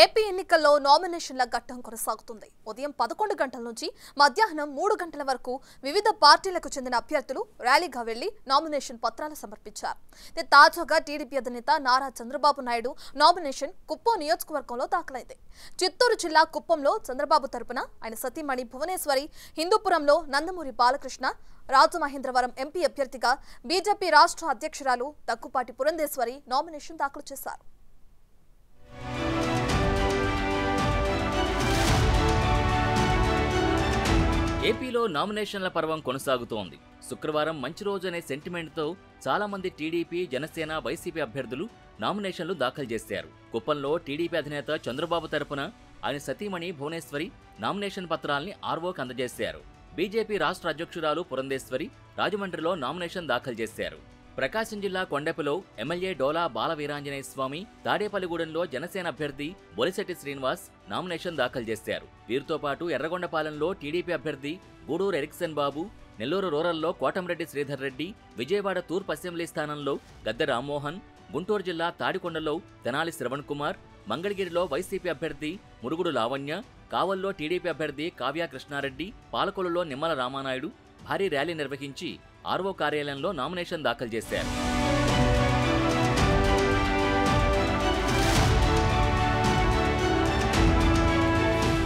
AP ఎన్నికల్లో నామినేషన్ల ఘట్టం కొనసాగుతుంది. ఉదయం 11 గంటల నుంచి మధ్యాహ్నం 3 గంటల వరకు వివిధ పార్టీలకు చెందిన అభ్యర్థులు ర్యాలీగా వెళ్లి నామినేషన్ పత్రాలు సమర్పించారు. తాజాగా టీడీపీ అధినేత నారా చంద్రబాబు నాయుడు నామినేషన్ కుప్పం నియోజకవర్గంలో దాఖలైంది. చిత్తూరు జిల్లా కుప్పంలో చంద్రబాబు తరపున ఆయన సతీమణి భువనేశ్వరి, హిందూపురంలో నందమూరి బాలకృష్ణ, రాజమహేంద్రవరం ఎంపీ అభ్యర్థిగా బీజేపీ రాష్ట్ర అధ్యక్షురాలు దగ్గుపాటి పురంధేశ్వరి నామినేషన్ దాఖలు చేశారు. ఏపీలో నామినేషన్ల పర్వం కొనసాగుతోంది. శుక్రవారం మంచి రోజు అనే సెంటిమెంట్తో చాలా మంది టీడీపీ, జనసేన, వైసీపీ అభ్యర్థులు నామినేషన్లు దాఖలు చేశారు. కుప్పంలో టీడీపీ అధినేత చంద్రబాబు తరపున ఆయన సతీమణి భువనేశ్వరి నామినేషన్ పత్రాల్ని ఆర్వోకి అందజేశారు. బీజేపీ రాష్ట్ర అధ్యక్షురాలు పురంధేశ్వరి రాజమండ్రిలో నామినేషన్ దాఖలు చేశారు. ప్రకాశం జిల్లా కొండెపలో ఎమ్మెల్యే డోలా బాలవీరాంజనేయ స్వామి, తాడేపల్లిగూడెంలో జనసేన అభ్యర్థి బొలిశెట్టి శ్రీనివాస్ నామినేషన్ దాఖలు చేశారు. వీరితో పాటు ఎర్రగొండపాలెంలో టీడీపీ అభ్యర్థి గూడూరు ఎరిక్సన్ బాబు, నెల్లూరు రూరల్లో కోటంరెడ్డి శ్రీధర్ రెడ్డి, విజయవాడ తూర్పు అసెంబ్లీ స్థానంలో గద్దె రామ్మోహన్, గుంటూరు జిల్లా తాడికొండలో తెనాలి శ్రవణ్ కుమార్, మంగళగిరిలో వైసీపీ అభ్యర్థి మురుగుడు లావణ్య, కావల్లో టీడీపీ అభ్యర్థి కావ్య కృష్ణారెడ్డి, పాలకొల్లులో నిమ్మల రామానాయుడు భారీ ర్యాలీ నిర్వహించి ఆర్వో కార్యాలయంలో నామినేషన్ దాఖలు చేశారు.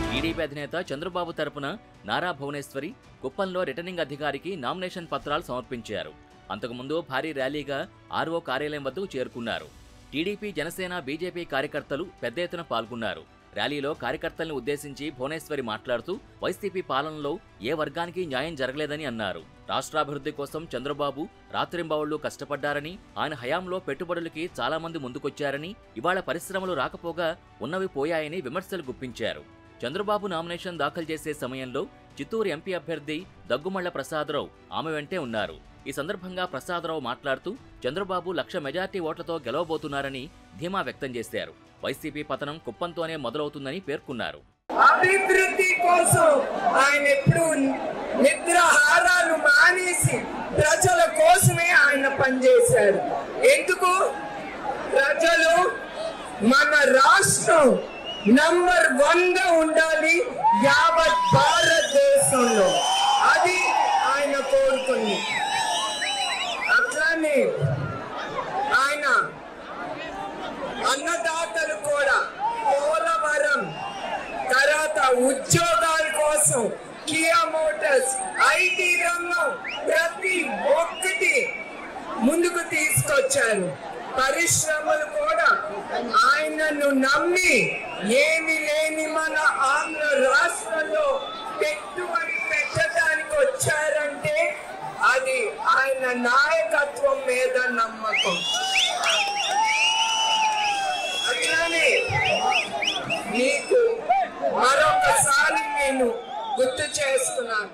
టీడీపీ అధినేత చంద్రబాబు తరపున నారా భువనేశ్వరి కుప్పంలో రిటర్నింగ్ అధికారికి నామినేషన్ పత్రాలు సమర్పించారు. అంతకుముందు భారీ ర్యాలీగా ఆర్వో కార్యాలయం వద్దకు చేరుకున్నారు. టీడీపీ, జనసేన, బీజేపీ కార్యకర్తలు పెద్ద ఎత్తున పాల్గొన్నారు. ర్యాలీలో కార్యకర్తలను ఉద్దేశించి భువనేశ్వరి మాట్లాడుతూ వైసీపీ పాలనలో ఏ వర్గానికి న్యాయం జరగలేదని అన్నారు. రాష్ట్రాభివృద్ధి కోసం చంద్రబాబు రాత్రింబవళ్లు కష్టపడ్డారని, ఆయన హయాంలో పెట్టుబడులకి చాలా మంది ముందుకొచ్చారని, ఇవాళ పరిశ్రమలు రాకపోగా ఉన్నవి పోయాయని విమర్శలు గుప్పించారు. చంద్రబాబు నామినేషన్ దాఖలు చేసే సమయంలో చిత్తూరు ఎంపీ అభ్యర్థి దగ్గుమళ్ల ప్రసాదరావు ఆమె వెంటే ఉన్నారు. ఈ సందర్భంగా ప్రసాదరావు మాట్లాడుతూ చంద్రబాబు 1,00,000 మెజార్టీ ఓట్లతో గెలవబోతున్నారని ధీమా వ్యక్తం చేశారు. వైసీపీ పతనం కుప్పంతోనే మొదలవుతుందని పేర్కొన్నారు. అభివృద్ధి కోసం ఆయన ఎప్పుడు నిద్రాహారాలు మానేసి ప్రజల కోసమే ఆయన పనిచేశారు. ఎందుకు? ప్రజలు మన రాష్ట్రం నంబర్ 1గా ఉండాలి యావత్ భారతదేశంలో, అది ఆయన కోరుకుంది. అట్లానే ఆయన అన్నదాతలు కూడా పోలవరం తర్వాత ఉద్యోగాల కోసం కియా మోటార్స్, ఐటీ రంగం ప్రతి ఒక్కటి ముందుకు తీసుకొచ్చారు. పరిశ్రమలు కూడా ఆయనను నమ్మి ఏమి లేని మన ఆంధ్ర రాష్ట్రంలో పెట్టుబడి పెట్టడానికి వచ్చారంటే అది ఆయన నాయకత్వం మీద నమ్మకం. అట్లానే మీకు మరొకసారి నేను గుర్తు చేస్తున్నాను.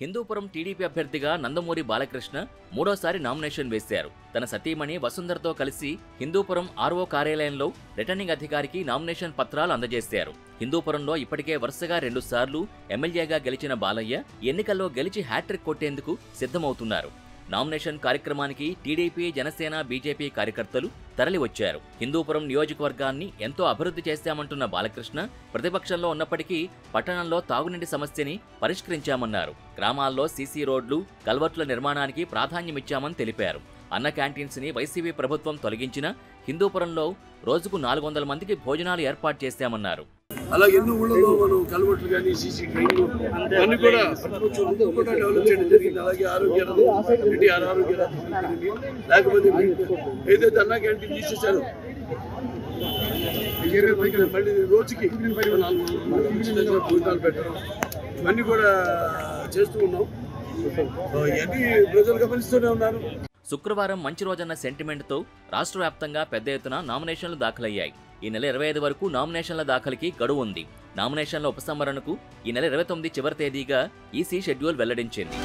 హిందూపురం టీడీపీ అభ్యర్థిగా నందమూరి బాలకృష్ణ మూడోసారి నామినేషన్ వేశారు. తన సతీమణి వసుంధరతో కలిసి హిందూపురం ఆర్వో కార్యాలయంలో రిటర్నింగ్ అధికారికి నామినేషన్ పత్రాలు అందజేశారు. హిందూపురంలో ఇప్పటికే వరుసగా 2 సార్లు ఎమ్మెల్యేగా గెలిచిన బాలయ్య ఎన్నికల్లో గెలిచి హ్యాట్రిక్ కొట్టేందుకు సిద్ధమవుతున్నారు. నామినేషన్ కార్యక్రమానికి టీడీపీ, జనసేన, బీజేపీ కార్యకర్తలు తరలివచ్చారు. హిందూపురం నియోజకవర్గాన్ని ఎంతో అభివృద్ధి చేశామంటున్న బాలకృష్ణ ప్రతిపక్షంలో ఉన్నప్పటికీ పట్టణంలో తాగునీటి సమస్యని పరిష్కరించామన్నారు. గ్రామాల్లో సీసీ రోడ్లు, కల్వర్టుల నిర్మాణానికి ప్రాధాన్యమిచ్చామని తెలిపారు. అన్న క్యాంటీన్స్ ని వైసీపీ ప్రభుత్వం తొలగించినా హిందూపురంలో రోజుకు 400 మందికి భోజనాలు ఏర్పాటు చేశామన్నారు. అలాగే ఎన్నో ఊళ్ళలో మనం కల్వర్ట్లు కానీ సీసీ డ్రైన్లు అన్ని కూడా డెవలప్ చేయడం జరిగింది. అలాగే ఆరోగ్య లేకపోతే ఏదైతే అన్నా క్యాంటీన్ తీసేశారు మళ్ళీ రోజుకి భోజనాలు పెట్టడం ఇవన్నీ కూడా చేస్తూ ఉన్నాం. ఇవన్నీ ప్రజలు గమనిస్తూనే ఉన్నారు. శుక్రవారం మంచి రోజన్న సెంటిమెంట్తో రాష్ట్ర వ్యాప్తంగా పెద్ద ఎత్తున నామినేషన్లు దాఖలయ్యాయి. ఈ నెల 25 వరకు నామినేషన్ల దాఖలుకి గడువు ఉంది. నామినేషన్ల ఉపసంహరణకు ఈ నెల 29 చివరి తేదీగా ఈసీ షెడ్యూల్ వెల్లడించింది.